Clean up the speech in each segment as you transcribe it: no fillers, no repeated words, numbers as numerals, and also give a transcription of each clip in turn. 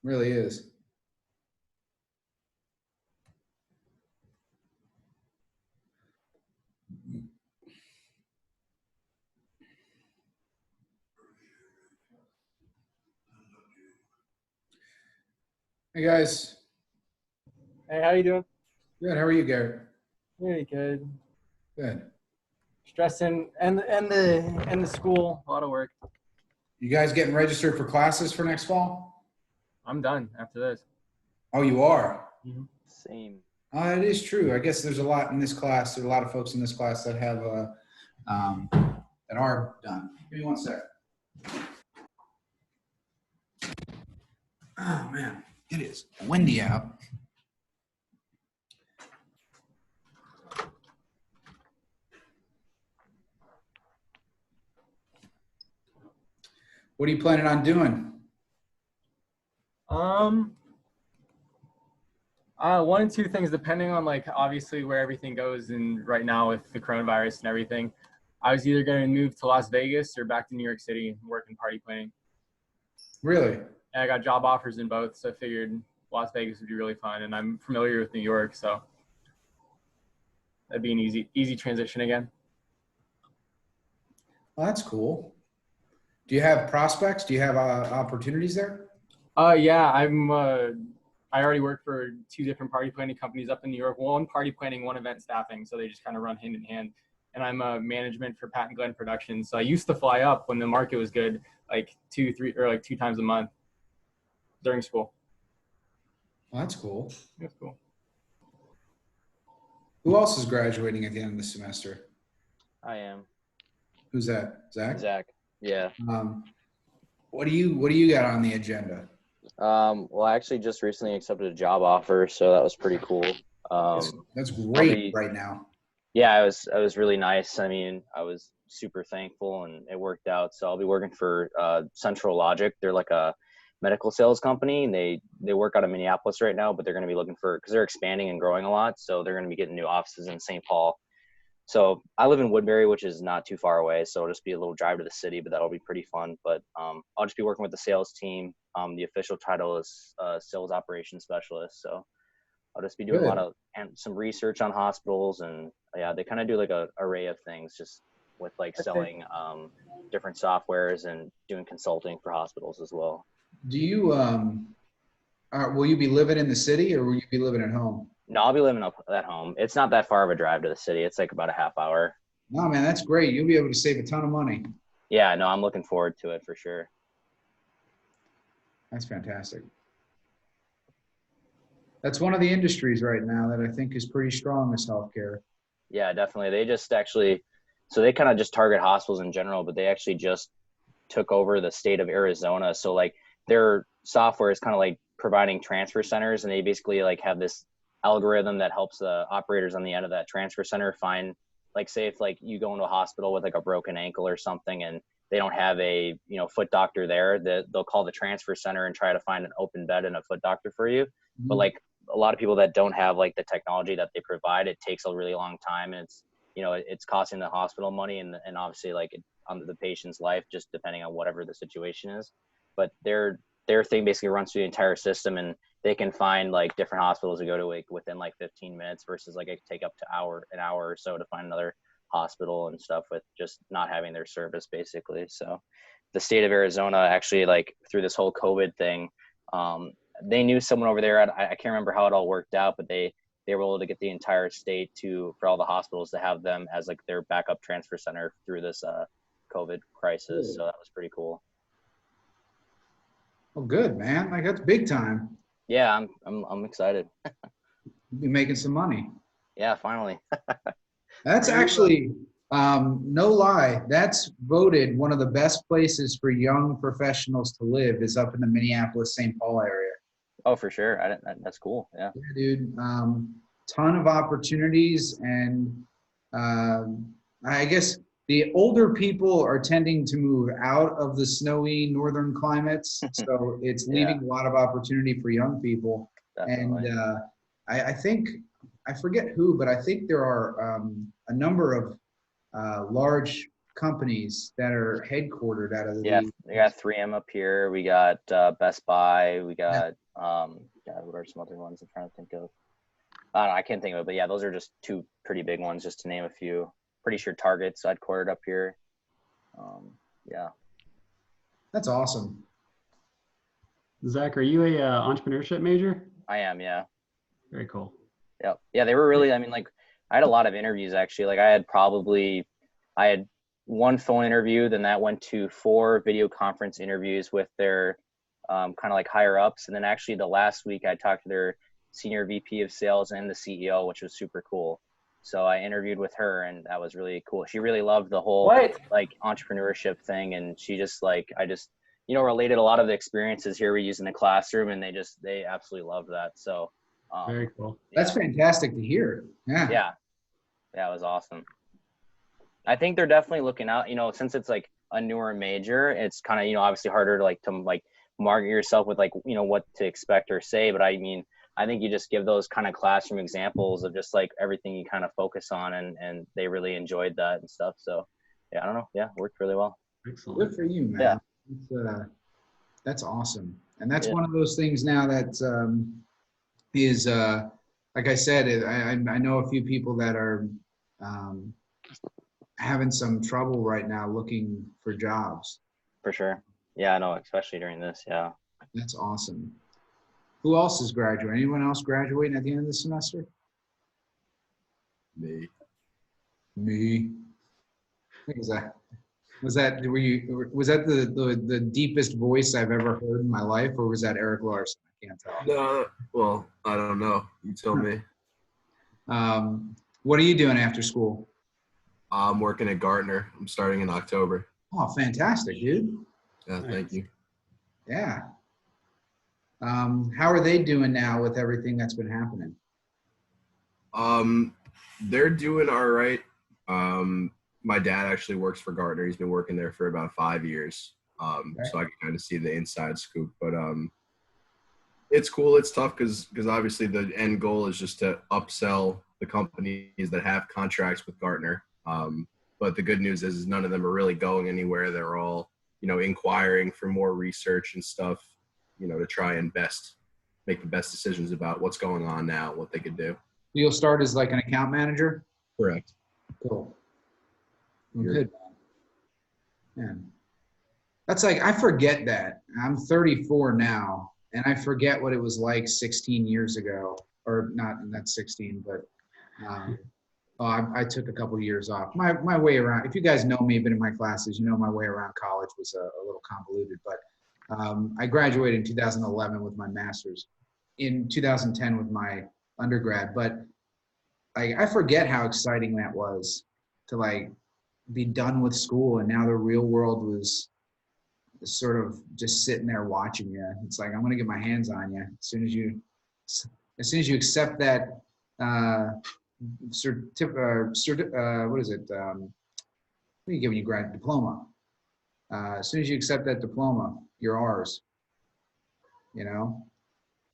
Really is. Hey guys. Hey, how you doing? Good. How are you, Garrett? Really good. Good. Stressing and the school, a lot of work. You guys getting registered for classes for next fall? I'm done after this. Oh, you are? Mm-hmm. Same. It is true. I guess there's a lot in this class. There's a lot of folks in this class that have that are done. Give me one sec. Oh man, it is windy out. What are you planning on doing? One and two things depending on like obviously where everything goes, and right now with the coronavirus and everything, I was either going to move to Las Vegas or back to New York City and work in party planning. Really? And I got job offers in both, so I figured Las Vegas would be really fun, and I'm familiar with New York, so that'd be an easy transition again. Well, that's cool. Do you have prospects? Do you have opportunities there? Yeah, I already work for two different party planning companies up in New York. One party planning, one event staffing, so they just kind of run hand in hand. And I'm a management for Pat and Glenn Productions. So I used to fly up when the market was good, like two times a month during school. Well, that's cool. That's cool. Who else is graduating at the end of the semester? I am. Who's that? Zach? Zach. Yeah. What do you got on the agenda? Well, I actually just recently accepted a job offer, so that was pretty cool. That's great right now. Yeah, it was really nice. I mean, I was super thankful, and it worked out. So I'll be working for Central Logic. They're like a medical sales company, and they work out of Minneapolis right now, but they're going to be looking for, because they're expanding and growing a lot, so they're going to be getting new offices in St. Paul. So I live in Woodbury, which is not too far away, so it'll just be a little drive to the city, but that'll be pretty fun. But I'll just be working with the sales team. The official title is sales operations specialist, so I'll just be doing a lot of some research on hospitals, and yeah, they kind of do like a array of things, just with like selling different softwares and doing consulting for hospitals as well. Do you will you be living in the city or will you be living at home? No, I'll be living up at home. It's not that far of a drive to the city. It's like about a half hour. No, man, that's great. You'll be able to save a ton of money. Yeah, no, I'm looking forward to it for sure. That's fantastic. That's one of the industries right now that I think is pretty strong is healthcare. Yeah, definitely. They just actually, so they kind of just target hospitals in general, but they actually just took over the state of Arizona. So like their software is kind of like providing transfer centers, and they basically like have this algorithm that helps the operators on the end of that transfer center find, like, say if like you go into a hospital with like a broken ankle or something and they don't have a foot doctor there, they'll call the transfer center and try to find an open bed and a foot doctor for you. Mm-hmm. But like a lot of people that don't have like the technology that they provide, it takes a really long time, and it's costing the hospital money and obviously like on the patient's life, just depending on whatever the situation is. But their thing basically runs through the entire system, and they can find like different hospitals to go to like within like 15 minutes versus like it could take up to an hour or so to find another hospital and stuff with just not having their service basically. So the state of Arizona actually, like through this whole COVID thing, they knew someone over there. I can't remember how it all worked out, but they were able to get the entire state for all the hospitals to have them as like their backup transfer center through this COVID crisis. Cool. So that was pretty cool. Oh, good, man. Like that's big time. Yeah, I'm excited. You'll be making some money. Yeah, finally. That's actually, no lie, that's voted one of the best places for young professionals to live is up in the Minneapolis-St. Paul area. Oh, for sure. That's cool. Yeah. Yeah, dude. Ton of opportunities, and I guess the older people are tending to move out of the snowy northern climates, so it's leaving a lot of opportunity for young people. Definitely. And I think, I forget who, but I think there are a number of large companies that are headquartered out of the. Yeah, we got 3M up here. We got Best Buy. We got God, what are some other ones I'm trying to think of? I don't know, I can't think of it, but yeah, those are just two pretty big ones, just to name a few. Pretty sure Target's headquartered up here. Yeah. That's awesome. Zach, are you a entrepreneurship major? I am, yeah. Very cool. Yep. Yeah, they were really, I mean, like, I had a lot of interviews actually. Like, I had one phone interview, then that went to 4 video conference interviews with their kind of like higher ups. And then actually the last week I talked to their senior VP of sales and the CEO, which was super cool. So I interviewed with her, and that was really cool. She really loved the whole like entrepreneurship thing. And she just like, related a lot of the experiences here we use in the classroom, and they absolutely loved that. So very cool. That's fantastic to hear. Yeah, it was awesome. I think they're definitely looking out, since it's like a newer major, it's kind of, obviously harder to market yourself with what to expect or say. But I mean, I think you just give those kind of classroom examples of just like everything you kind of focus on, and they really enjoyed that and stuff. So yeah, I don't know. Yeah, it worked really well. Excellent. Good for you, man. Yeah. That's awesome. And that's one of those things now that is, like I said, I know a few people that are having some trouble right now looking for jobs. For sure. Yeah, I know, especially during this. Yeah. That's awesome. Who else is graduating? Anyone else graduating at the end of the semester? Me. Was that the deepest voice I've ever heard in my life, or was that Eric Larson? I can't tell. No, well, I don't know. You tell me. What are you doing after school? I'm working at Gartner. I'm starting in October. Oh, fantastic, dude. Yeah, thank you. Yeah. How are they doing now with everything that's been happening? They're doing all right. My dad actually works for Gartner. He's been working there for about 5 years. So I can kind of see the inside scoop. But it's cool. It's tough because obviously the end goal is just to upsell the companies that have contracts with Gartner. But the good news is none of them are really going anywhere. They're all, inquiring for more research and stuff, to try and make the best decisions about what's going on now, what they could do. You'll start as like an account manager? Correct. Cool. Well, good, man. That's like, I forget that. I'm 34 now, and I forget what it was like 16 years ago. Or not 16, but I took a couple of years off. My way around, if you guys know me, been in my classes, my way around college was a little convoluted. But I graduated in 2011 with my master's, in 2010 with my undergrad. But I forget how exciting that was to be done with school, and now the real world was sort of just sitting there watching you. It's like, I'm going to get my hands on you as soon as you accept that what is it? What are you giving you grad diploma? As soon as you accept that diploma, you're ours.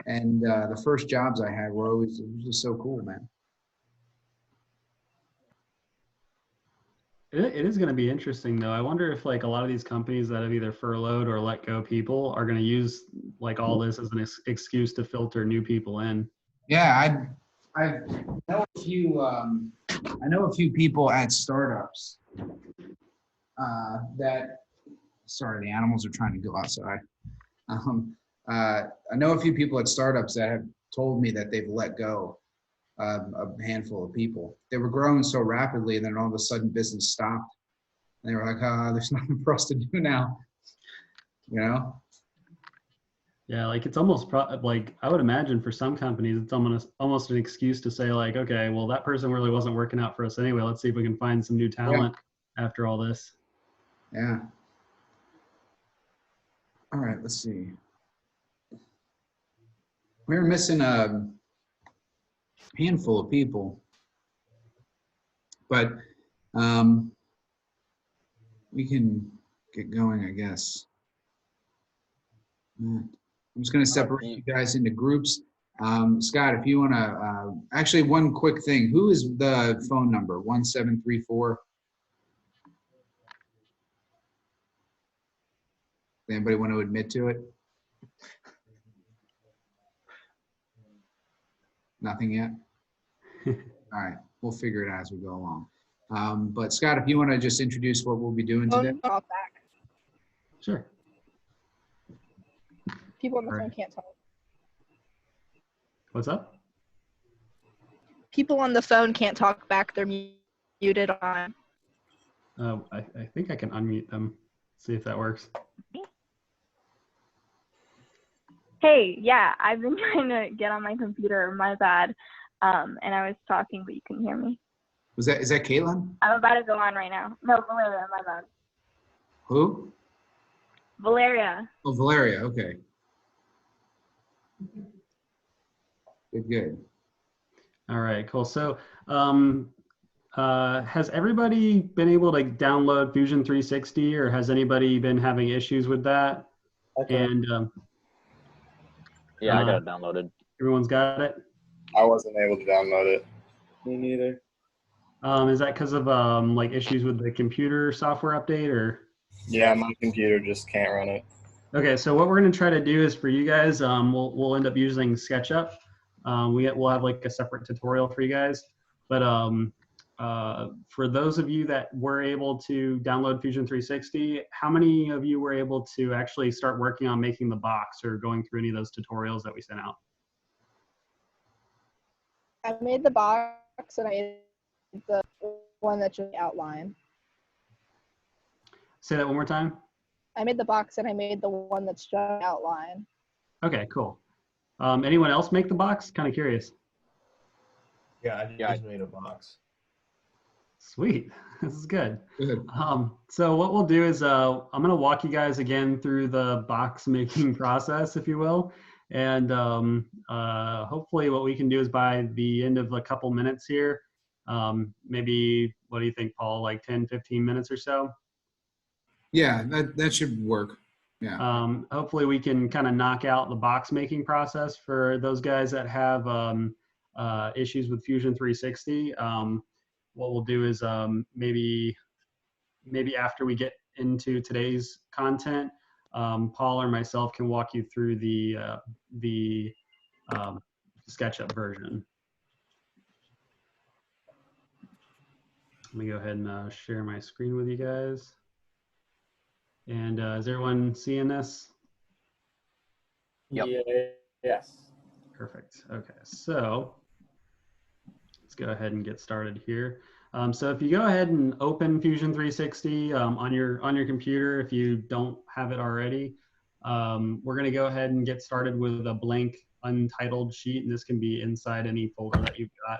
And the first jobs I had were always just so cool, man. It is going to be interesting, though. I wonder if a lot of these companies that have either furloughed or let go people are going to use all this as an excuse to filter new people in. Yeah, I know a few. I know a few people at startups that. Sorry, the animals are trying to go outside. I know a few people at startups that have told me that they've let go a handful of people. They were growing so rapidly, and then all of a sudden business stopped. And they were like, there's nothing for us to do now. Yeah, it's almost I would imagine for some companies, it's almost an excuse to say okay, well, that person really wasn't working out for us anyway. Let's see if we can find some new talent after all this. Yeah. All right, let's see. We were missing a handful of people, but we can get going, I guess. I'm just going to separate you guys into groups. Scott, if you want to, actually one quick thing. Who is the phone number? 1734? Anybody want to admit to it? Nothing yet? All right, we'll figure it out as we go along. But Scott, if you want to just introduce what we'll be doing today. Talk back. Sure. People on the Right. phone can't talk. What's up? People on the phone can't talk back. They're muted on. I think I can unmute them. See if that works. Hey, yeah, I've been trying to get on my computer, my bad. And I was talking, but you couldn't hear me. Is that Caitlin? I'm about to go on right now. No, Valeria, my bad. Who? Valeria. Oh, Valeria. Okay. Good. All right, cool. So has everybody been able to download Fusion 360, or has anybody been having issues with that? Okay. And Yeah, I got it downloaded. everyone's got it? I wasn't able to download it. Me neither. Is that because of like issues with the computer software update, or? Yeah, my computer just can't run it. Okay, so what we're going to try to do is for you guys, we'll end up using SketchUp. We'll have like a separate tutorial for you guys. But for those of you that were able to download Fusion 360, how many of you were able to actually start working on making the box or going through any of those tutorials that we sent out? I made the box and I made the one that you outline. Say that one more time. I made the box and I made the one that's just outline. Okay, cool. Anyone else make the box? Kind of curious. Yeah, I just made a box. Sweet, this is good. Good. So what we'll do is I'm going to walk you guys again through the box making process, if you will. And hopefully what we can do is by the end of a couple minutes here, maybe, what do you think, Paul, like 10, 15 minutes or so? Yeah, that should work. Yeah. Hopefully we can kind of knock out the box making process for those guys that have issues with Fusion 360. What we'll do is maybe after we get into today's content, Paul or myself can walk you through the SketchUp version. Let me go ahead and share my screen with you guys. And is everyone seeing this? Yep. Yeah, yes. Perfect. Okay, so let's go ahead and get started here. So if you go ahead and open Fusion 360 on your computer, if you don't have it already, we're going to go ahead and get started with a blank untitled sheet, and this can be inside any folder that you've got.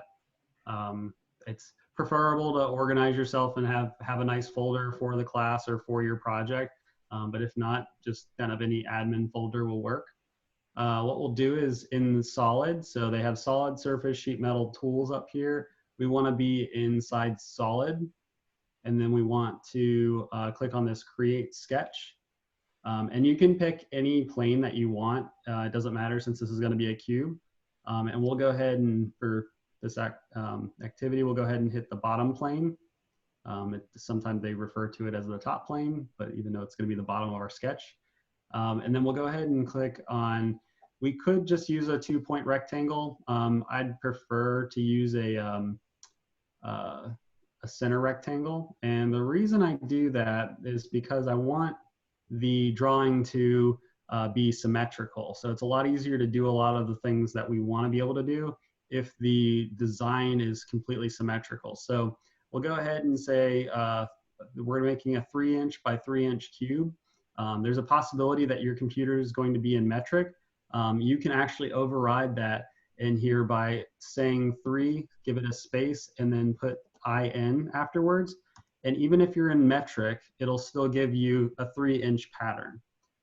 It's preferable to organize yourself and have a nice folder for the class or for your project, but if not, just kind of any admin folder will work. What we'll do is in solid, so they have solid, surface, sheet metal tools up here. We want to be inside solid, and then we want to click on this create sketch. And you can pick any plane that you want. It doesn't matter since this is going to be a cube. And we'll go ahead and for this activity, we'll go ahead and hit the bottom plane. Sometimes they refer to it as the top plane, but even though it's going to be the bottom of our sketch. And then we'll go ahead and click on, we could just use a 2-point rectangle. I'd prefer to use a center rectangle. And the reason I do that is because I want the drawing to be symmetrical. So it's a lot easier to do a lot of the things that we want to be able to do if the design is completely symmetrical. So we'll go ahead and say we're making a 3-inch by 3-inch cube. There's a possibility that your computer is going to be in metric. You can actually override that in here by saying 3, give it a space, and then put IN afterwards. And even if you're in metric, it'll still give you a 3-inch pattern.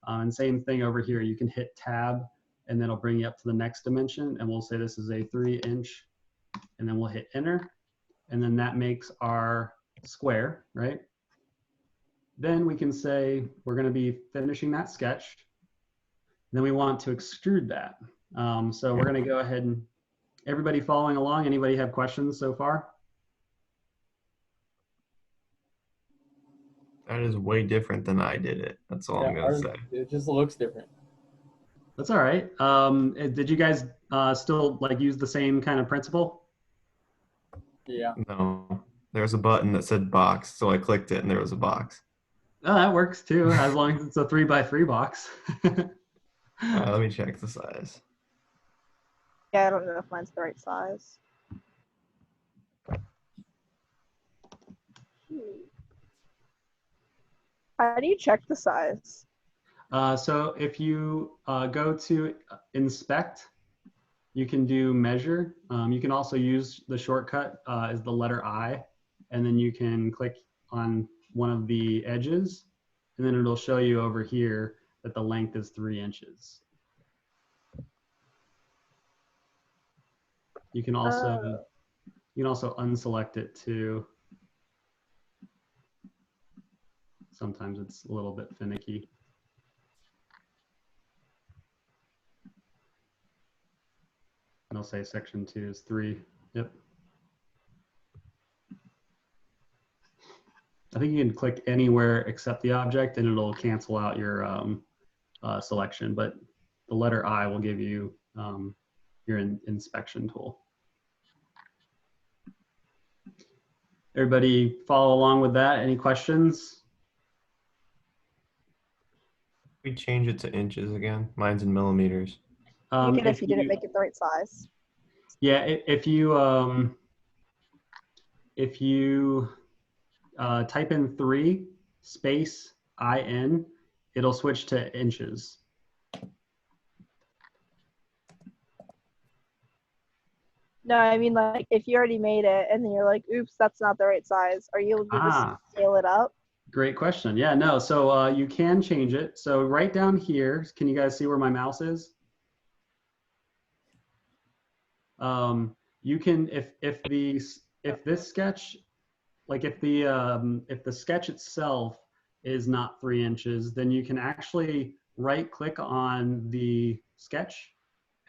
And same thing over here, you can hit tab and then it'll bring you up to the next dimension, and we'll say this is a 3-inch, and then we'll hit enter. And then that makes our square, right? Then we can say we're going to be finishing that sketch. Then we want to extrude that. So we're going to go ahead and, everybody following along, anybody have questions so far? That is way different than I did it. That's all I'm Yeah, gonna ours, say. it just looks different. That's all right. Did you guys still like use the same kind of principle? Yeah. No, there's a button that said box, so I clicked it and there was a box. Oh, that works too, as long as it's a 3x3 box. Let me check the size. Yeah, I don't know if mine's the right size. How do you check the size? So if you go to inspect, you can do measure. You can also use the shortcut is the letter I, and then you can click on one of the edges, and then it'll show you over here that the length is 3 inches. You can also unselect it too. Sometimes it's a little bit finicky. And I'll say section 2 is 3. Yep. I think you can click anywhere except the object and it'll cancel out your selection, but the letter I will give you your inspection tool. Everybody follow along with that? Any questions? We change it to inches again. Mine's in millimeters. Even if you didn't make it the right size. Yeah, if you type in 3 space IN, it'll switch to inches. No, I mean like if you already made it and then you're like, oops, that's not the right size. Are you able to just scale it up? Great question. Yeah, no, so you can change it. So right down here, can you guys see where my mouse is? You can, if this sketch, like if the sketch itself is not 3 inches, then you can actually right click on the sketch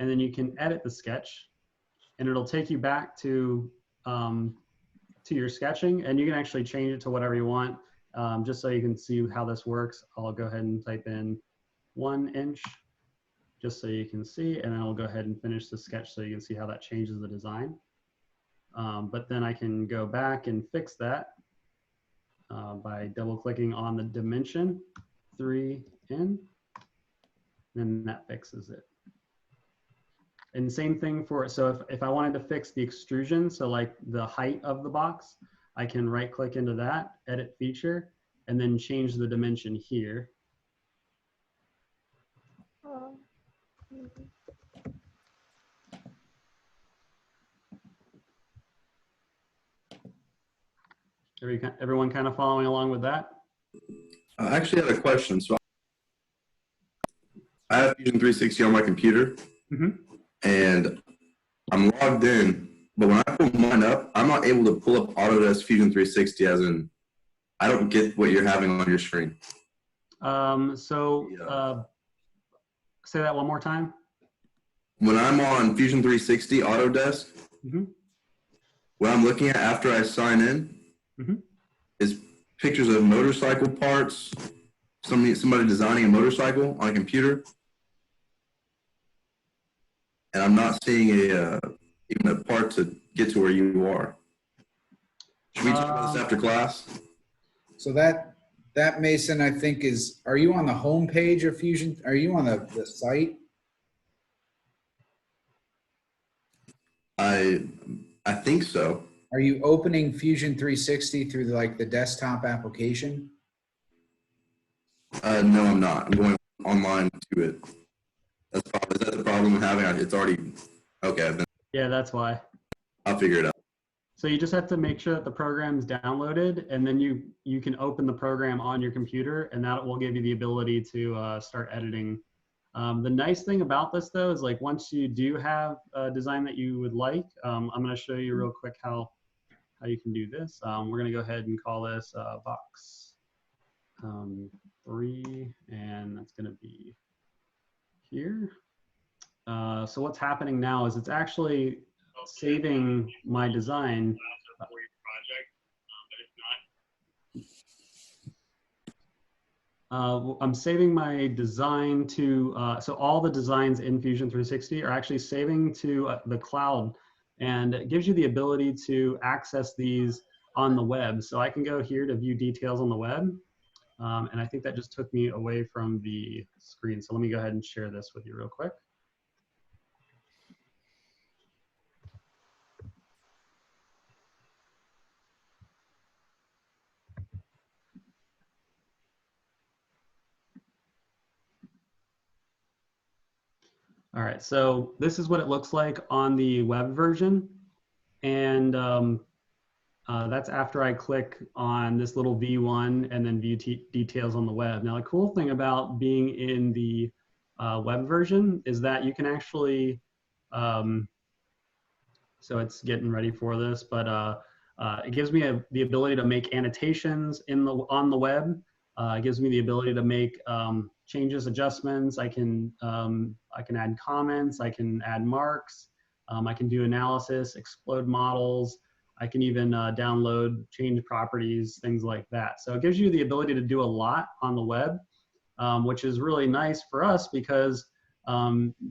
and then you can edit the sketch and it'll take you back to your sketching, and you can actually change it to whatever you want. Just so you can see how this works, I'll go ahead and type in 1 inch just so you can see, and then I'll go ahead and finish the sketch so you can see how that changes the design. But then I can go back and fix that by double clicking on the dimension 3 in, then that fixes it. And same thing for, so if I wanted to fix the extrusion, so like the height of the box, I can right click into that, edit feature, and then change the dimension here. Everyone kind of following along with that? I actually had a question. So I have Fusion 360 on my computer, and I'm logged in, but when I pull mine up, I'm not able to pull up Autodesk Fusion 360, as in I don't get what you're having on your screen. Say that one more time. When I'm on Fusion 360 Autodesk, what I'm looking at after I sign in is pictures of motorcycle parts, somebody designing a motorcycle on a computer, and I'm not seeing even a part to get to where you are. Should we talk about this after class? So that Mason, I think is, are you on the home page of Fusion? Are you on the site? I think so. Are you opening Fusion 360 through like the desktop application? No, I'm not. I'm going online to it. Is that the problem I'm having? It's already, okay. Yeah, that's why. I'll figure it out. So you just have to make sure that the program's downloaded, and then you can open the program on your computer, and that will give you the ability to start editing. The nice thing about this though is like once you do have a design that you would like, I'm going to show you real quick how you can do this. We're going to go ahead and call this box 3, and that's going to be here. So what's happening now is it's actually saving my design. I'm saving my design to, so all the designs in Fusion 360 are actually saving to the cloud, and it gives you the ability to access these on the web. So I can go here to view details on the web, and I think that just took me away from the screen. So let me go ahead and share this with you real quick. All right, so this is what it looks like on the web version. And that's after I click on this little V1 and then view details on the web. Now, the cool thing about being in the web version is that you can actually, so it's getting ready for this, but it gives me the ability to make annotations on the web. It gives me the ability to make changes, adjustments. I can add comments. I can add marks. I can do analysis, explode models. I can even download, change properties, things like that. So it gives you the ability to do a lot on the web, which is really nice for us because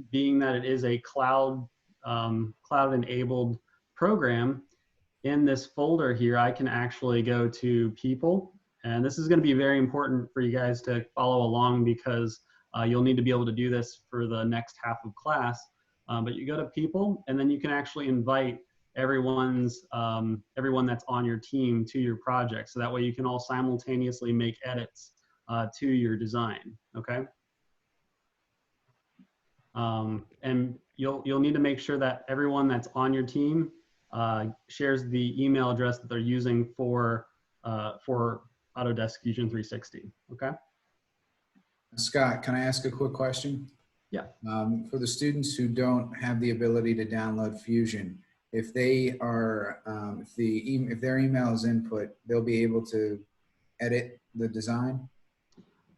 being that it is a cloud-enabled program, in this folder here, I can actually go to people. And this is going to be very important for you guys to follow along because you'll need to be able to do this for the next half of class. But you go to people, and then you can actually invite everyone that's on your team to your project. So that way you can all simultaneously make edits to your design, okay? And you'll need to make sure that everyone that's on your team shares the email address that they're using for Autodesk Fusion 360, okay? Scott, can I ask a quick question? Yeah. For the students who don't have the ability to download Fusion, if they are, if their email is input, they'll be able to edit the design?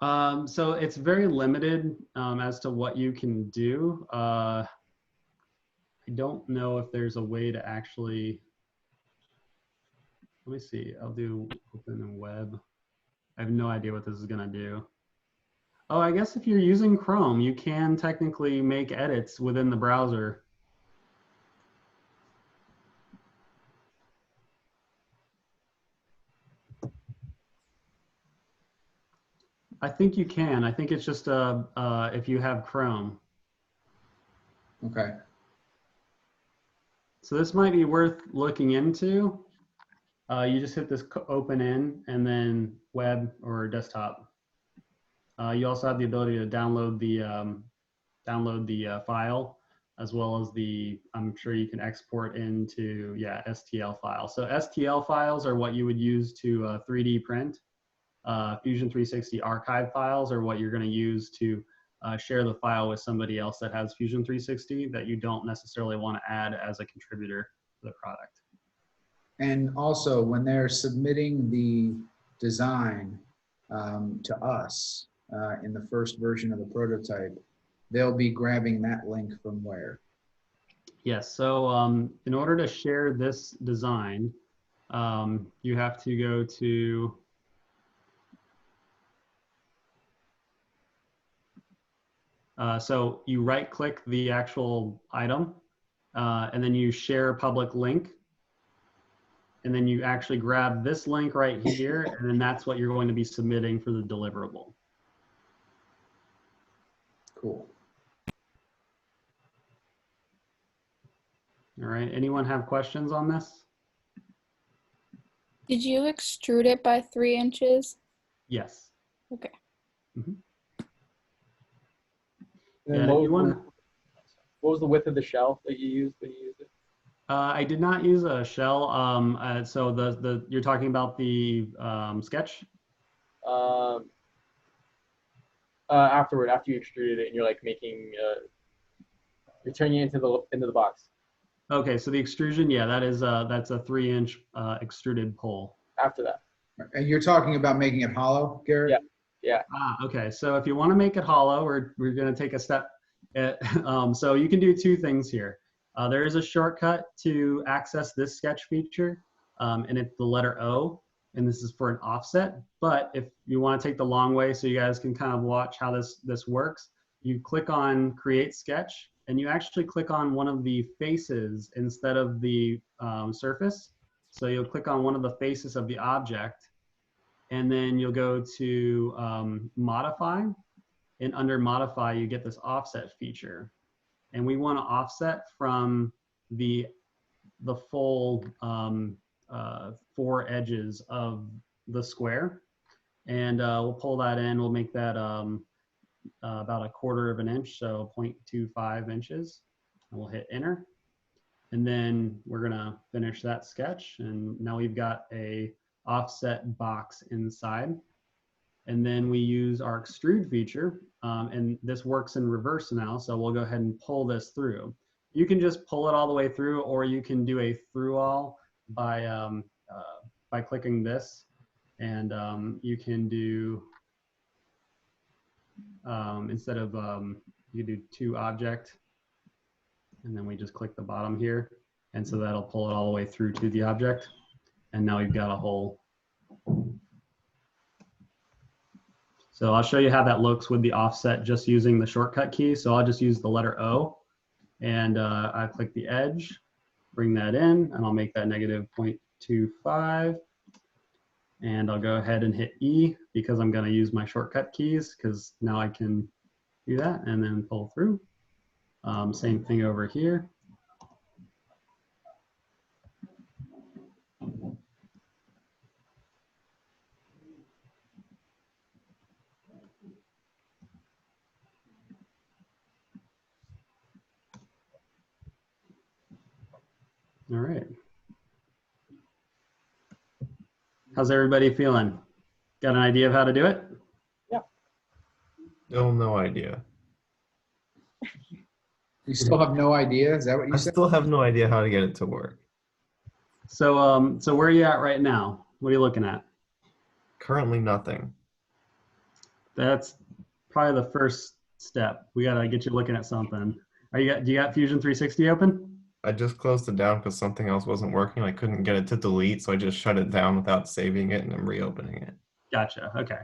So it's very limited as to what you can do. I don't know if there's a way to actually, let me see, I'll do open and web. I have no idea what this is gonna do. Oh, I guess if you're using Chrome, you can technically make edits within the browser. I think you can. I think it's just if you have Chrome. Okay. So this might be worth looking into. You just hit this open in and then web or desktop. You also have the ability to download the file, as well as I'm sure you can export into, yeah, STL files. So STL files are what you would use to 3D print. Fusion 360 archive files are what you're going to use to share the file with somebody else that has Fusion 360 that you don't necessarily want to add as a contributor to the product. And also, when they're submitting the design to us in the first version of the prototype, they'll be grabbing that link from where? Yes, so in order to share this design, you have to go to so you right click the actual item and then you share a public link, and then you actually grab this link right here, and then that's what you're going to be submitting for the deliverable. Cool. All right, anyone have questions on this? Did you extrude it by 3 inches? Yes. Okay. Mm-hmm. Yeah, what was the width of the shell that you used when you used it? I did not use a shell. So you're talking about the sketch? Afterward, after you extruded it, and you're like making, you're turning it into the box. Okay, so the extrusion, yeah, that's a 3-inch extruded pole. After that. And you're talking about making it hollow, Garrett? Yeah. Yeah. Okay, so if you want to make it hollow, we're going to take a step. So you can do 2 things here. There is a shortcut to access this sketch feature, and it's the letter O. and this is for an offset. But if you want to take the long way so you guys can kind of watch how this works, you click on Create Sketch, and you actually click on one of the faces instead of the surface. So you'll click on one of the faces of the object, and then you'll go to Modify, and under Modify, you get this offset feature. And we want to offset from the full 4 edges of the square. And we'll pull that in. We'll make that about 1/4 of an inch, so 0.25 inches. And we'll hit Enter. And then we're gonna finish that sketch. And now we've got a offset box inside. And then we use our extrude feature, and this works in reverse now. So we'll go ahead and pull this through. You can just pull it all the way through, or you can do a through all by clicking this. And you can do, instead of, you can do to object, and then we just click the bottom here. And so that'll pull it all the way through to the object. And now we've got a hole. So I'll show you how that looks with the offset just using the shortcut key. So I'll just use the letter O, and I click the edge, bring that in, and I'll make that -0.25. And I'll go ahead and hit E because I'm gonna use my shortcut keys, because now I can do that and then pull through. Same thing over here. All right. How's everybody feeling? Got an idea of how to do it? Still no idea. You still have no idea? Is that what you I said? still have no idea how to get it to work. So, so where are you at right now? What are you looking at? Currently nothing. That's probably the first step. We gotta get you looking at something. Do you got Fusion 360 open? I just closed it down because something else wasn't working. I couldn't get it to delete, so I just shut it down without saving it, and I'm reopening it. Gotcha. Okay.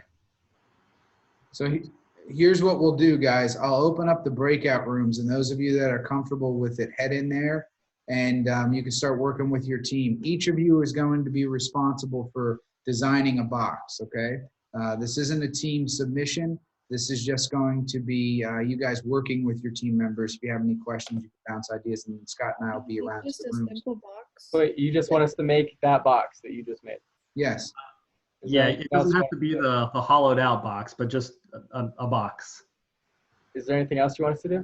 So here's what we'll do, guys. I'll open up the breakout rooms, and those of you that are comfortable with it, head in there, and you can start working with your team. Each of you is going to be responsible for designing a box, okay? This isn't a team submission. This is just going to be you guys working with your team members. If you have any questions, you can bounce ideas, and Scott and I will be around. Just a simple box. But you just want us to make that box that you just made. Yes. Yeah, it doesn't have to be the hollowed out box, but just a box. Is there anything else you want us to do?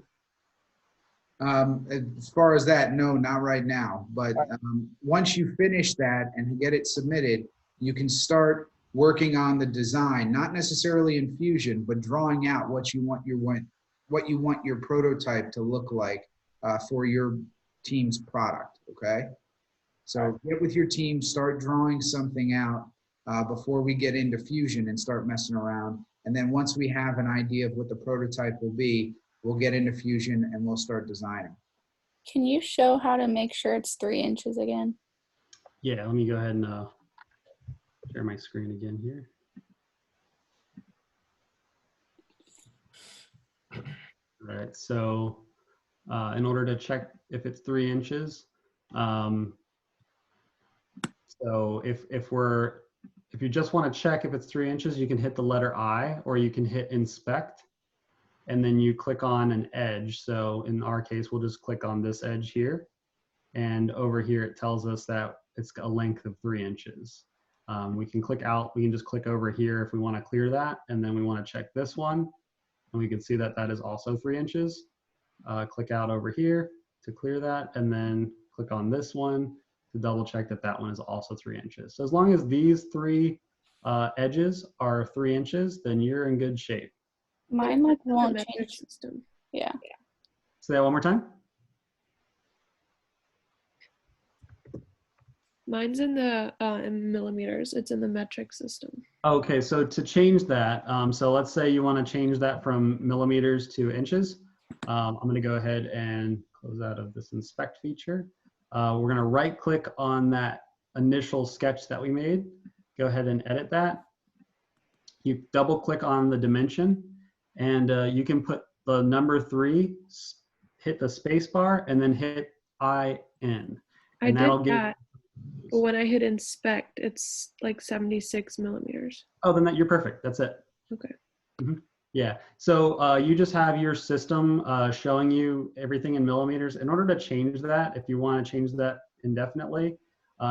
As far as that, no, not right now. But once you finish that and get it submitted, you can start working on the design, not necessarily in Fusion, but drawing out what you want your prototype to look like for your team's product. Okay, so get with your team, start drawing something out before we get into Fusion and start messing around. And then once we have an idea of what the prototype will be, we'll get into Fusion and we'll start designing. Can you show how to make sure it's 3 inches again? Yeah, let me go ahead and share my screen again here. All right, so in order to check if it's 3 inches, so if you just want to check if it's 3 inches, you can hit the letter I, or you can hit Inspect, and then you click on an edge. So in our case, we'll just click on this edge here, and over here it tells us that it's a length of 3 inches. We can click out, we can just click over here if we want to clear that, and then we want to check this one, and we can see that that is also 3 inches. Click out over here to clear that, and then click on this one to double check that that one is also 3 inches. So as long as these 3 edges are 3 inches, then you're in good shape. Mine like won't change. System. Yeah. Say that one more time. Mine's in the in millimeters. It's in the metric system. Okay, so to change that, so let's say you want to change that from millimeters to inches. I'm going to go ahead and close out of this inspect feature. We're going to right click on that initial sketch that we made. go ahead and edit that. You double click on the dimension, and you can put the number 3, hit the space bar, and then hit IN. I did that, but when I hit inspect, it's like 76 millimeters. Oh, then you're perfect. That's it. Okay. Yeah. So you just have your system showing you everything in millimeters. In order to change that, if you want to change that indefinitely,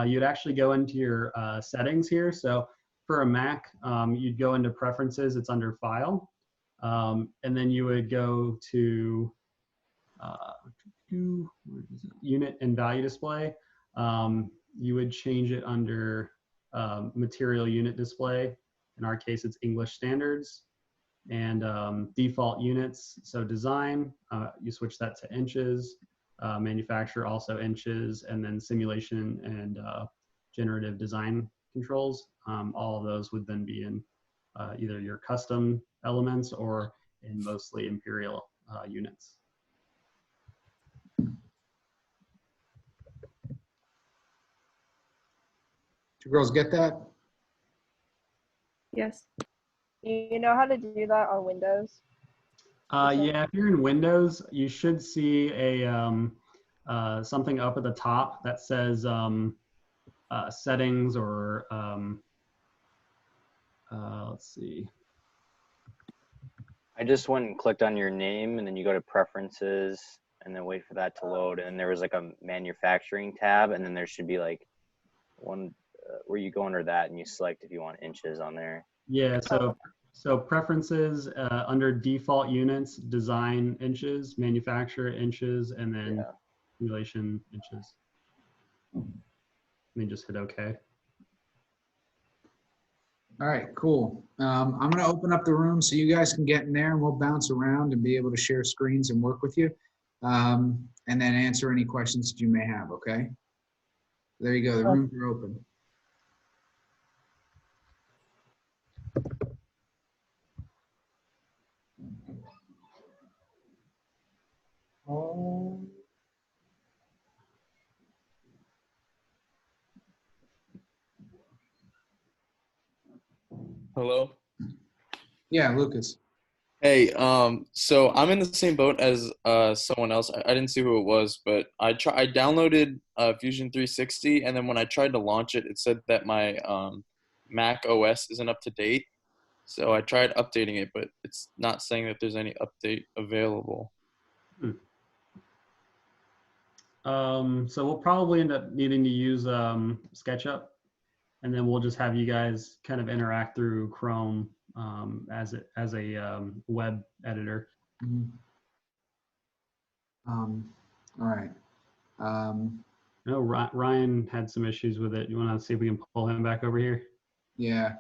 you'd actually go into your settings here. So for a Mac, you'd go into preferences. It's under file. And then you would go to unit and value display. You would change it under material unit display. In our case, it's English standards. And default units. So design, you switch that to inches. Manufacturer also inches, and then simulation and generative design controls. All of those would then be in either your custom elements or in mostly imperial units. You girls get that? Yes. You know how to do that on Windows? Yeah, if you're in Windows, you should see a something up at the top that says settings or let's see. I just went and clicked on your name, and then you go to preferences, and then wait for that to load. And there was like a manufacturing tab, and then there should be like one where you go under that and you select if you want inches on there. Yeah, so preferences under default units, design inches, manufacturer inches, and then simulation inches. And then just hit OK. All right, cool. I'm going to open up the room so you guys can get in there, and we'll bounce around and be able to share screens and work with you, and then answer any questions that you may have, okay? There you go. The rooms are open. Hello. Yeah, Lucas. Hey, so I'm in the same boat as someone else. I didn't see who it was, but I downloaded Fusion 360, and then when I tried to launch it, it said that my Mac OS isn't up to date. So I tried updating it, but it's not saying that there's any update available. So we'll probably end up needing to use SketchUp, and then we'll just have you guys kind of interact through Chrome as a web editor. All right. No, Ryan had some issues with it. You want to see if we can pull him back over here? Yeah.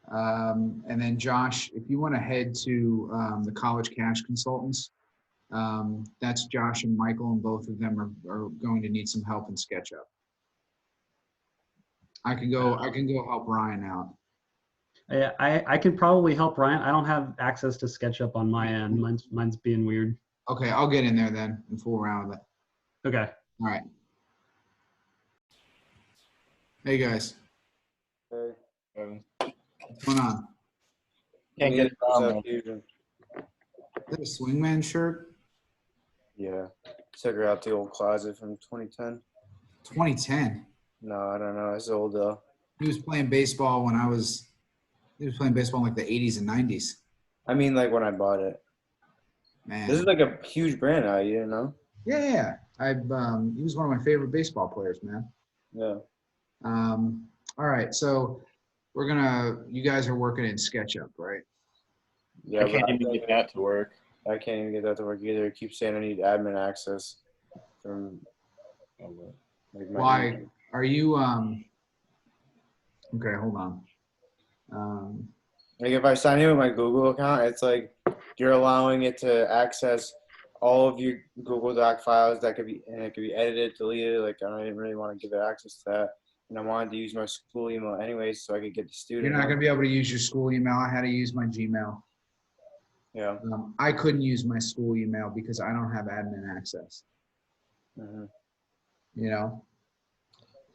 And then Josh, if you want to head to the College Cash Consultants, that's Josh and Michael, and both of them are going to need some help in SketchUp. I can go help Ryan out. Yeah, I can probably help Ryan. I don't have access to SketchUp on my end. Mine's being weird. Okay, I'll get in there then and fool around with it. Okay. All right. Hey guys. Hey. What's going on? Can't get it on. Is that a Swingman shirt? Yeah. Took her out the old closet from 2010. 2010? No, I don't know. It's old though. He was playing baseball when he was playing baseball in like the 80s and 90s. I mean, like when I bought it. Man. This is like a huge brand now, you didn't know? Yeah. He was one of my favorite baseball players, man. Yeah. All right, so you guys are working in SketchUp, right? Yeah, I can't even get that to work. I can't even get that to work either. It keeps saying I need admin access from like my Why email. are you okay, hold on. Like if I sign in with my Google account, it's like you're allowing it to access all of your Google Doc files that could be edited, deleted. Like I didn't really want to give it access to that. And I wanted to use my school email anyways so I could get the student. You're not going to be able to use your school email. I had to use my Gmail. Yeah. I couldn't use my school email because I don't have admin access. Mm-hmm. You know?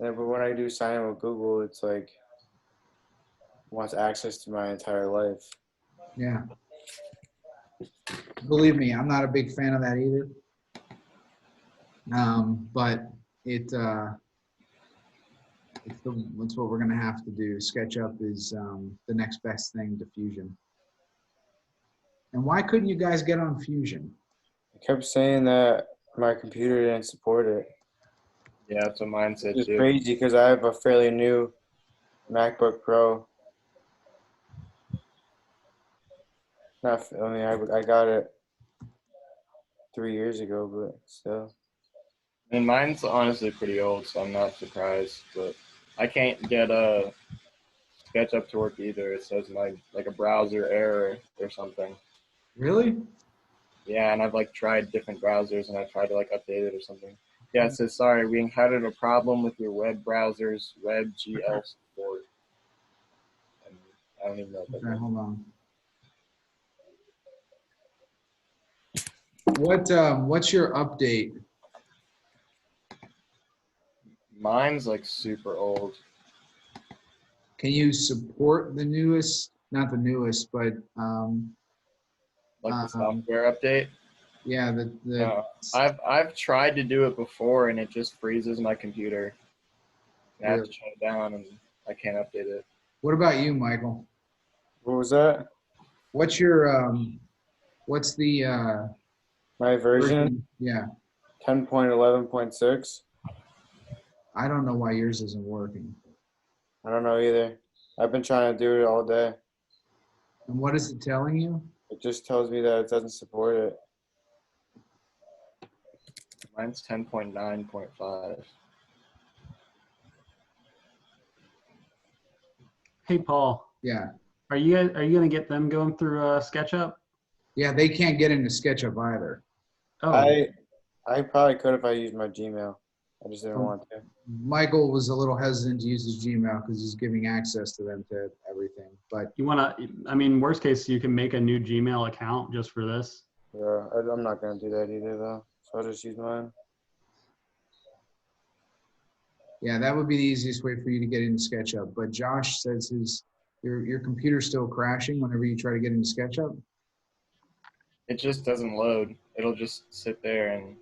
Yeah, but when I do sign in with Google, it's like wants access to my entire life. Yeah. Believe me, I'm not a big fan of that either. But it's what we're gonna have to do. SketchUp is the next best thing to Fusion. And why couldn't you guys get on Fusion? I kept saying that my computer didn't support it. Yeah, that's what mine said It's too. crazy because I have a fairly new MacBook Pro. I got it 3 years ago, but still. And mine's honestly pretty old, so I'm not surprised. But I can't get a SketchUp to work either. It says like a browser error or something. Really? Yeah, and I've like tried different browsers and I tried to like update it or something. Yeah, it says sorry, we encountered a problem with your web browser's WebGL support. And I don't even know what that Okay, means. hold on. What's your update? Mine's like super old. Can you support the newest? Not the newest, but Like the software update? Yeah, No, I've tried to do it before and it just freezes my computer. I have to shut it down and I can't update it. What about you, Michael? What was that? What's your what's the My version? Yeah. 10.11.6. I don't know why yours isn't working. I don't know either. I've been trying to do it all day. And what is it telling you? It just tells me that it doesn't support it. Mine's 10.9.5. Hey, Paul. Yeah. Are you gonna get them going through SketchUp? Yeah, they can't get into SketchUp either. Oh. I probably could if I used my Gmail. I just didn't want to. Michael was a little hesitant to use his Gmail because he's giving access to them to everything. But you wanna? I mean, worst case, you can make a new Gmail account just for this. Yeah, I'm not gonna do that either though. So I'll just use mine. yeah, that would be the easiest way for you to get into SketchUp. But Josh says your computer's still crashing whenever you try to get into SketchUp. It just doesn't load. It'll just sit there and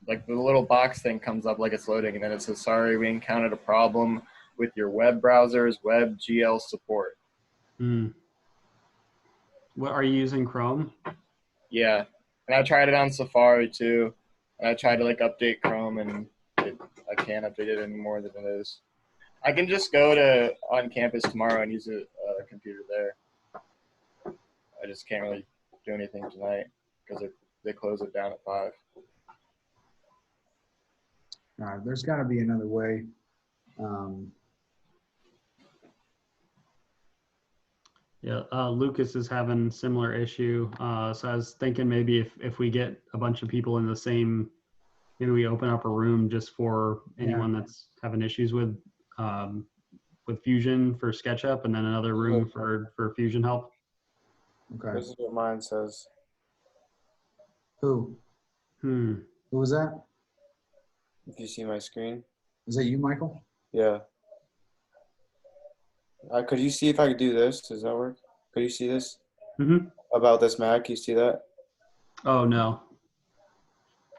like the little box thing comes up like it's loading and then it says, sorry, we encountered a problem with your web browser's WebGL support. What are you using, Chrome? Yeah, and I tried it on Safari too. And I tried to like update Chrome and I can't update it any more than it is. I can just go to on campus tomorrow and use a computer there. I just can't really do anything tonight because they close it down at 5. There's got to be another way. Yeah, Lucas is having similar issue. So I was thinking maybe if we get a bunch of people in the same, maybe we open up a room just for anyone that's having issues with Fusion for SketchUp, and then another room for Fusion help. Okay. This is what mine says. Who? Who was that? If you see my screen. Is that you, Michael? Yeah. Could you see if I could do this? Does that work? Could you see this? About this Mac, you see that? Oh no.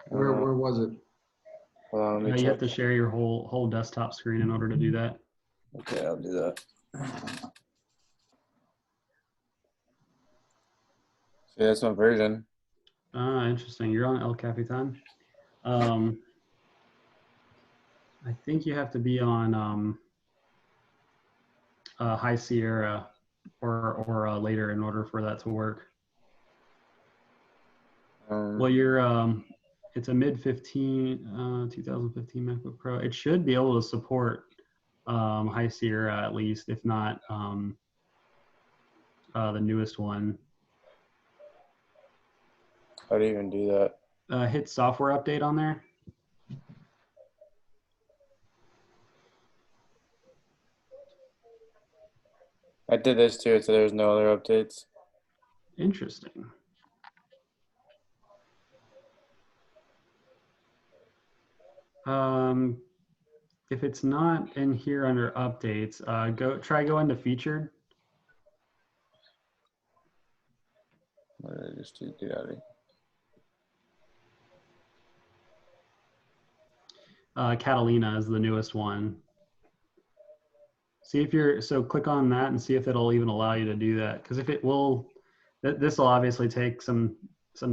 Where was it? Hold on, let me You check. have to share your whole desktop screen in order to do that. Okay, I'll do that. See, that's my version. Interesting. You're on El Capitan. I think you have to be on High Sierra or later in order for that to work. Well, you're it's a mid 2015 MacBook Pro. It should be able to support High Sierra at least, if not the newest one. How do you even do that? Hit software update on there. I did this too, so there's no other updates. Interesting. if it's not in here under updates, go into featured. What did I just do? Get out of here. Catalina is the newest one. See if so click on that and see if it'll even allow you to do that. Because if it will, this will obviously take some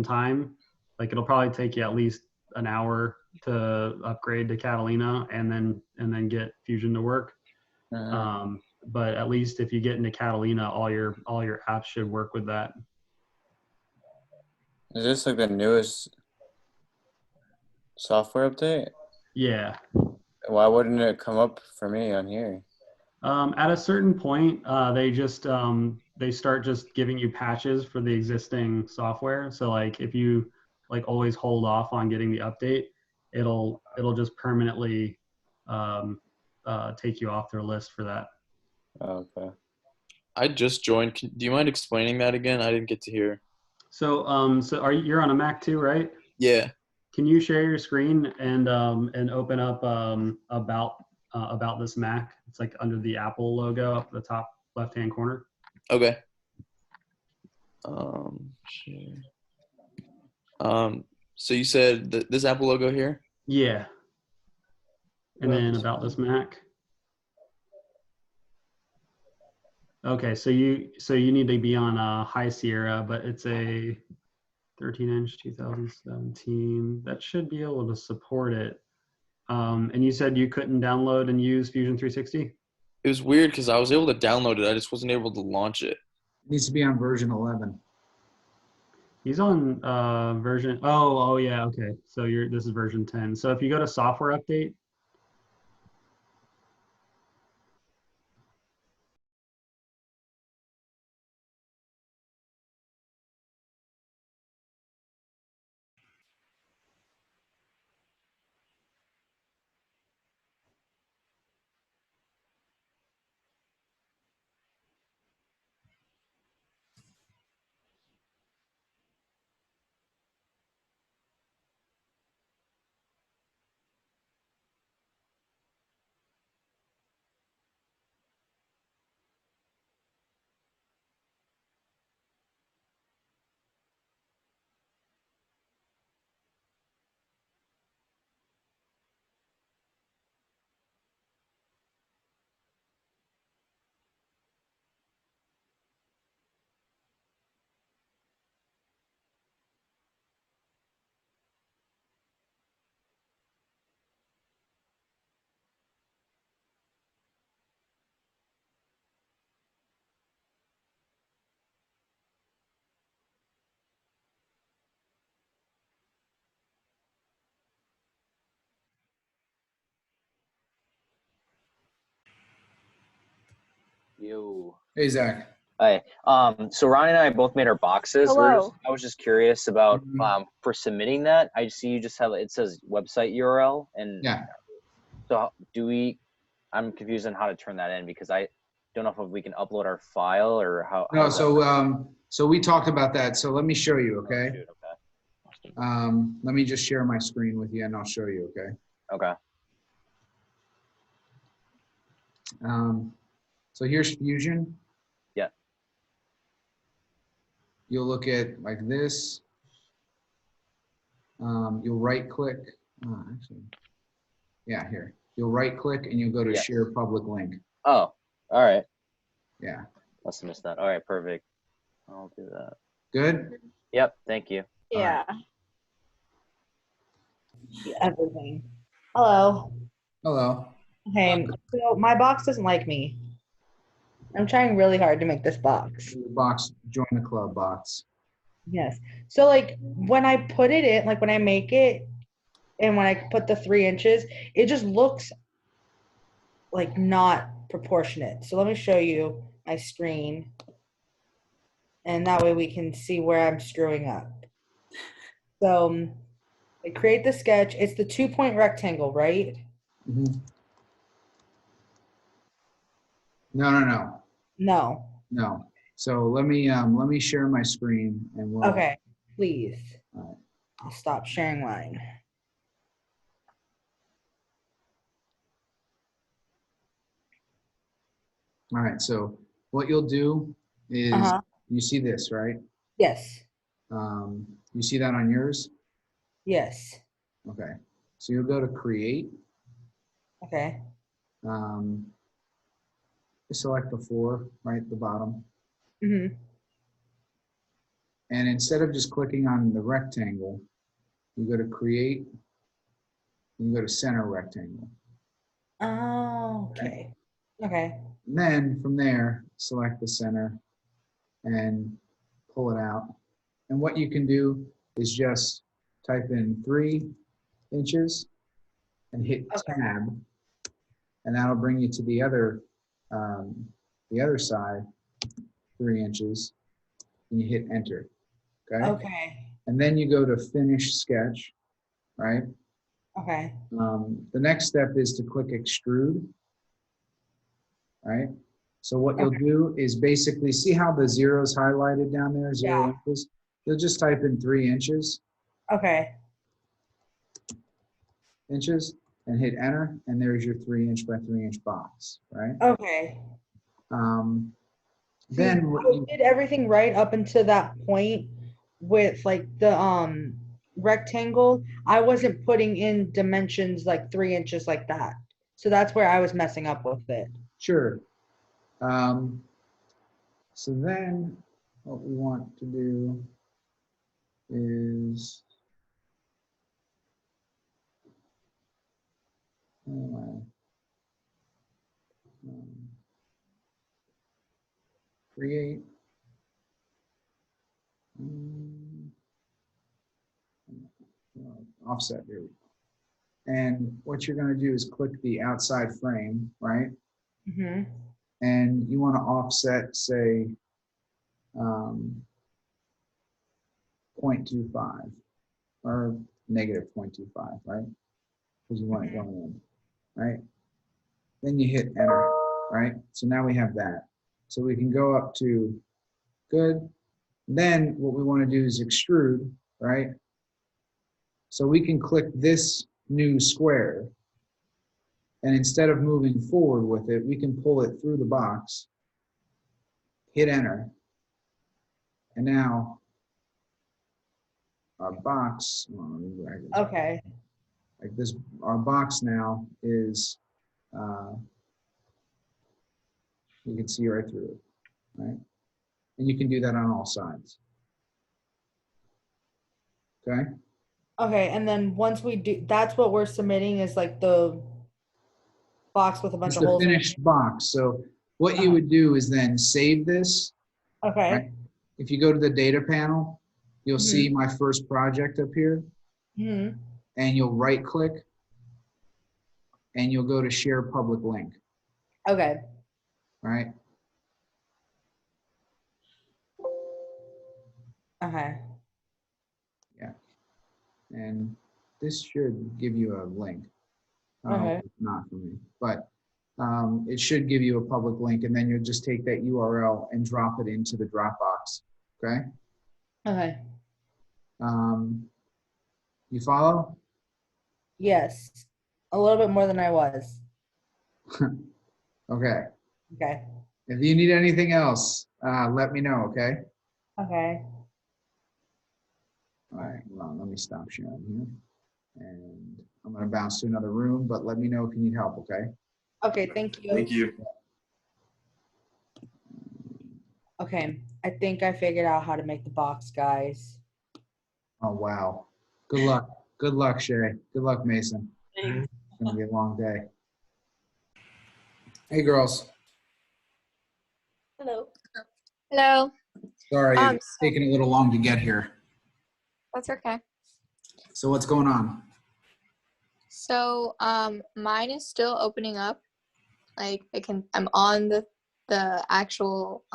time. Like it'll probably take you at least an hour to upgrade to Catalina and then get Fusion to work. But at least if you get into Catalina, all your apps should work with that. Is this like the newest software update? Yeah. Why wouldn't it come up for me on here? At a certain point, they start just giving you patches for the existing software. So like if you like always hold off on getting the update, it'll just permanently take you off their list for that. Okay. I just joined. Do you mind explaining that again? I didn't get to hear. So you're on a Mac too, right? Yeah. Can you share your screen and open up about this Mac? It's like under the Apple logo up the top left-hand corner. Okay. So you said this Apple logo here? Yeah. And then about this Mac. Okay, so you need to be on a High Sierra, but it's a 13-inch 2017. That should be able to support it. And you said you couldn't download and use Fusion 360? It was weird because I was able to download it. I just wasn't able to launch it. It needs to be on version 11. He's on version. Oh yeah. Okay. So this is version 10. So if you go to software update. Yo. Hey, Zach. Hi. So Ronnie and I both made our boxes. Hello. I was just curious about for submitting that. I see you just have it says website URL and yeah. So I'm confused on how to turn that in because I don't know if we can upload our file or how. No, so we talked about that. So let me show you, okay? Oh, shoot, okay. Let me just share my screen with you and I'll show you, okay? Okay. So here's Fusion. Yeah. You'll look at like this. You'll right click. Actually, yeah, here. You'll right click and you'll go to share public link. Oh, all right. Yeah. Must have missed that. All right, perfect. I'll do that. Good? Yep, thank you. Yeah. Everything. Hello. Hello. Hey, so my box doesn't like me. I'm trying really hard to make this box. Box, join the club box. Yes. So like when I put it in, like when I make it and when I put the 3 inches, it just looks like not proportionate. So let me show you my screen. And that way we can see where I'm screwing up. So I create the sketch. It's the 2-point rectangle, right? Mm-hmm. No. No. So let me share my screen and we'll. Okay, please. All right. I'll stop sharing mine. All right, so what you'll do is Uh-huh. you see this, right? Yes. You see that on yours? Yes. Okay. So you'll go to create. Okay. Select the 4, right at the bottom. Mm-hmm. And instead of just clicking on the rectangle, you go to create, and you go to center rectangle. Oh, okay. Okay. And then from there, select the center and pull it out. And what you can do is just type in 3 inches and hit tab, and that'll bring you to the other side, 3 inches, and you hit enter. Okay. Okay. And then you go to finish sketch, right? Okay. The next step is to click extrude, right? So what you'll do is basically see how the zero's highlighted down there, 0 inches? You'll just type in 3 inches. Okay. Inches and hit enter, and there's your 3 inch by 3 inch box, right? Okay. Then I did everything right up until that point with like the rectangle. I wasn't putting in dimensions like 3 inches like that. So that's where I was messing up with it. Sure. So then what we want to do is create. Offset, there we go. And what you're going to do is click the outside frame, right? Mm-hmm. And you want to offset, say, 0.25 or negative 0.25, right? Because you want it going in, right? Then you hit enter, right? So now we have that. So we can go up to good. Then what we want to do is extrude, right? So we can click this new square, and instead of moving forward with it, we can pull it through the box, hit enter, and now our box, okay, like this, our box now is, you can see right through it, right? And you can do that on all sides. Okay? Okay, and then once we do, that's what we're submitting is like the box with a bunch It's of the holes in it. finished box. So what you would do is then save this. Okay. Right? If you go to the data panel, you'll see my first project up here. Mm-hmm. And you'll right click and you'll go to share public link. Okay. Right? Okay. Yeah. And this should give you a link. Okay. It's not for me, but it should give you a public link, and then you'll just take that URL and drop it into the Dropbox. Okay. Okay. You follow? Yes. A little bit more than I was. Okay. Okay. If you need anything else, let me know. Okay. Okay. All right. Well, let me stop sharing here, and I'm going to bounce to another room. But let me know if you need help. Okay. Okay. Thank you. Thank you. Okay. I think I figured out how to make the box, guys. Oh wow. Good luck. Good luck, Shay. Good luck, Mason. Thanks. It's going to be a long day. Hey, girls. Hello. Hello. Sorry, it's taking a little long to get here. That's okay. So what's going on? So mine is still opening up. Like I'm on the actual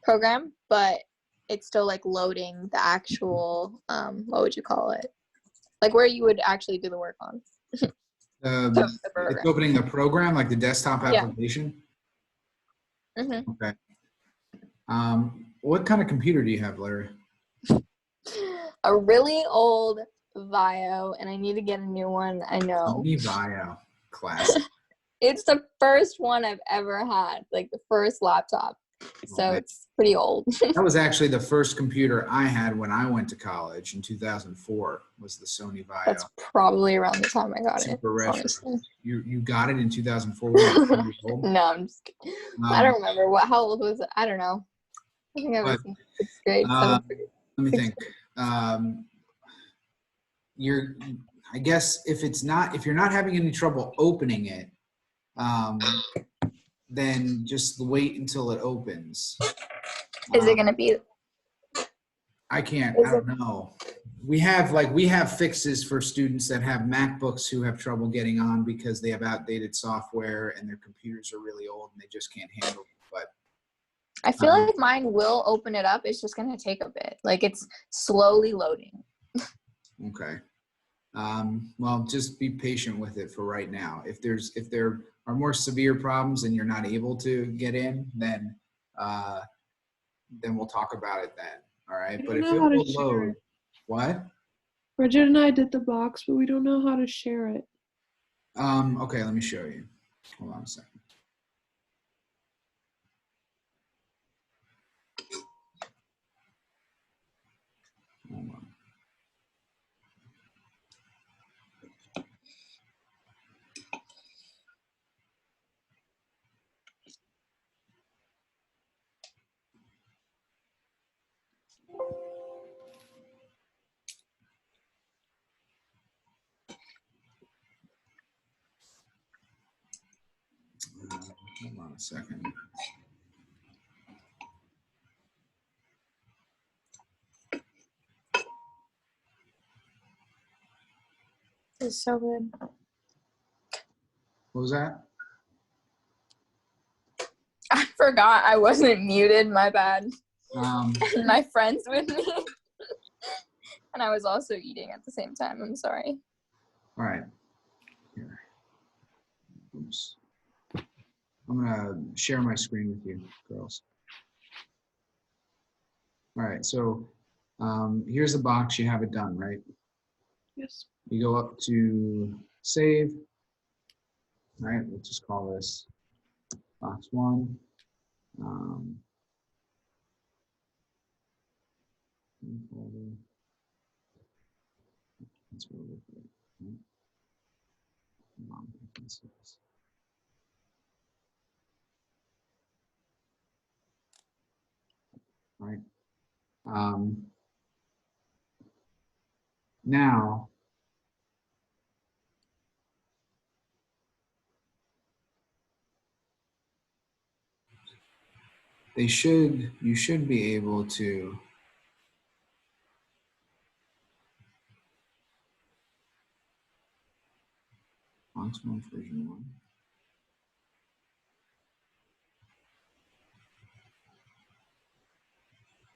program, but it's still like loading the actual what would you call it? Like where you would actually do the work on. It's opening the program, like the desktop application? Yeah. Mm-hmm. Okay. What kind of computer do you have, Larry? A really old Vio, and I need to get a new one. I know. Me Vio. Classic. It's the first one I've ever had, like the first laptop. So it's pretty old. That was actually the first computer I had when I went to college in 2004. Was the Sony Vaio. That's probably around the time I got Super it. retro. Honestly. You got it in 2004. When you were 10 years old? No, I'm just kidding. I don't remember how old was it? I don't know. I think I was in sixth grade, seventh grade. Let me think. I guess if you're not having any trouble opening it, then just wait until it opens. Is it gonna be? I don't know. We have fixes for students that have MacBooks who have trouble getting on because they have outdated software and their computers are really old and they just can't handle it. But I feel like mine will open it up. It's just gonna take a bit. Like it's slowly loading. Okay. Well, just be patient with it for right now. If there are more severe problems and you're not able to get in, then we'll talk about it then. All right. But if it will load, what? Bridget and I did the box, but we don't know how to share it. Okay, let me show you. Hold on a second. Hold on. Hold on a second. It's so good. What was that? I forgot I wasn't muted. My bad. Um, My friends with me, and I was also eating at the same time. I'm sorry. All right. Here. Oops. I'm gonna share my screen with you, girls. All right. So here's the box. You have it done, right? Yes. You go up to save. All right. Let's just call this box 1. Let's go with it. All right. Now, you should be able to box 1 version 1.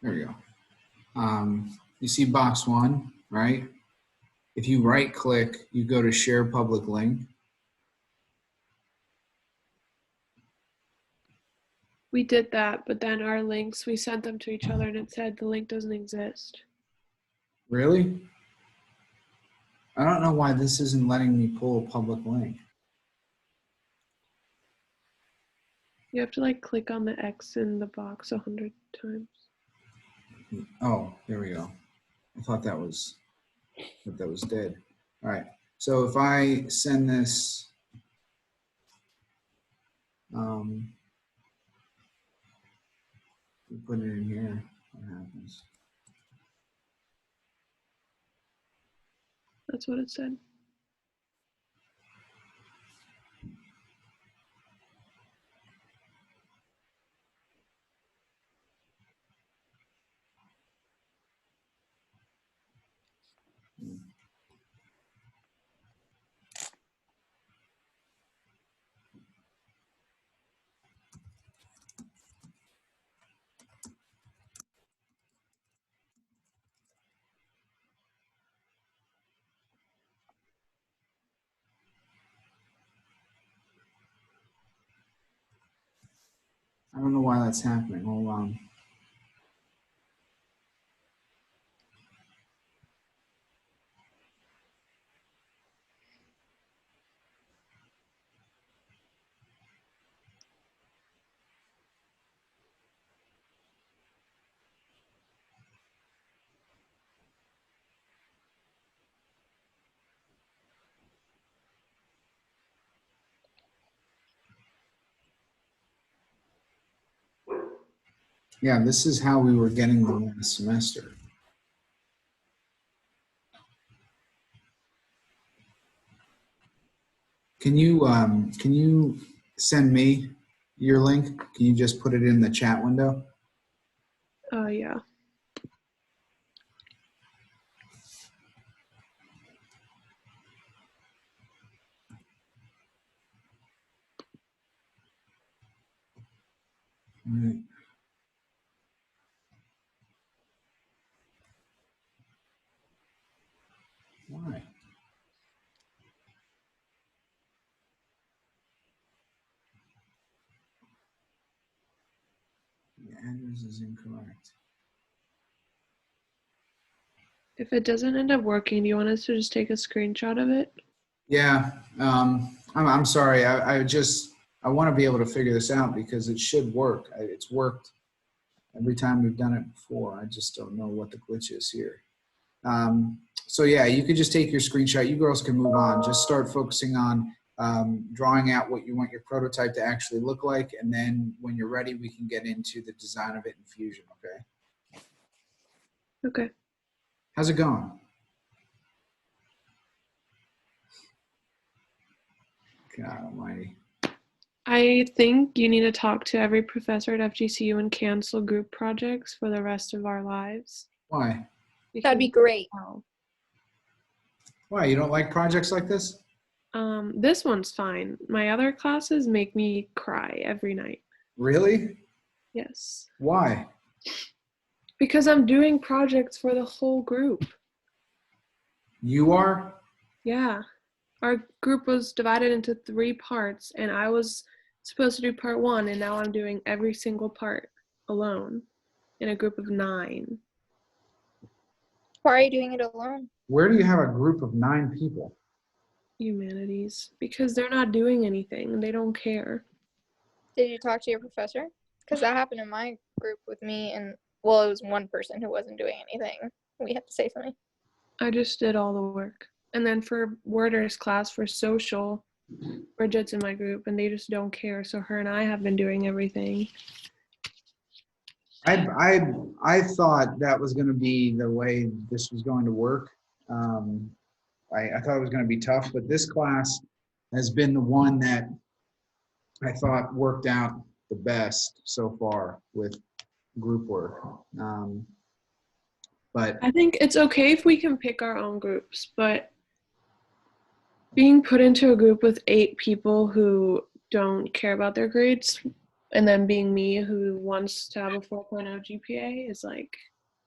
There we go. You see box 1, right? If you right click, you go to share public link. We did that, but then our links, we sent them to each other and it said the link doesn't exist. Really? I don't know why this isn't letting me pull a public link. You have to like click on the X in the box 100 times. Oh, there we go. I thought that was dead. All right. So if I send this, put it in here, what happens? That's what it said. I don't know why that's happening. Hold on. Yeah, this is how we were getting them last semester. Can you send me your link? Can you just put it in the chat window? Yeah. All right. Why? The address is incorrect. If it doesn't end up working, do you want us to just take a screenshot of it? Yeah, I'm sorry. I want to be able to figure this out because it should work. It's worked every time we've done it before. I just don't know what the glitch is here. So yeah, you could just take your screenshot. You girls can move on. Just start focusing on drawing out what you want your prototype to actually look like, and then when you're ready, we can get into the design of it in Fusion. Okay. Okay. How's it going? God almighty. I think you need to talk to every professor at FGCU and cancel group projects for the rest of our lives. Why? That'd be great. Why? You don't like projects like this? This one's fine. My other classes make me cry every night. Really? Yes. Why? Because I'm doing projects for the whole group. You are? Yeah. Our group was divided into 3 parts, and I was supposed to do part 1, and now I'm doing every single part alone in a group of 9. Why are you doing it alone? Where do you have a group of 9 people? Humanities. Because they're not doing anything, and they don't care. Did you talk to your professor? Because that happened in my group with me, and well, it was one person who wasn't doing anything. We had to say something. I just did all the work. And then for Werder's class for social, Bridget's in my group, and they just don't care. So her and I have been doing everything. I thought that was going to be the way this was going to work. I thought it was going to be tough, but this class has been the one that I thought worked out the best so far with group work. But I think it's okay if we can pick our own groups, but being put into a group with 8 people who don't care about their grades, and then being me who wants to have a 4.0 GPA is like,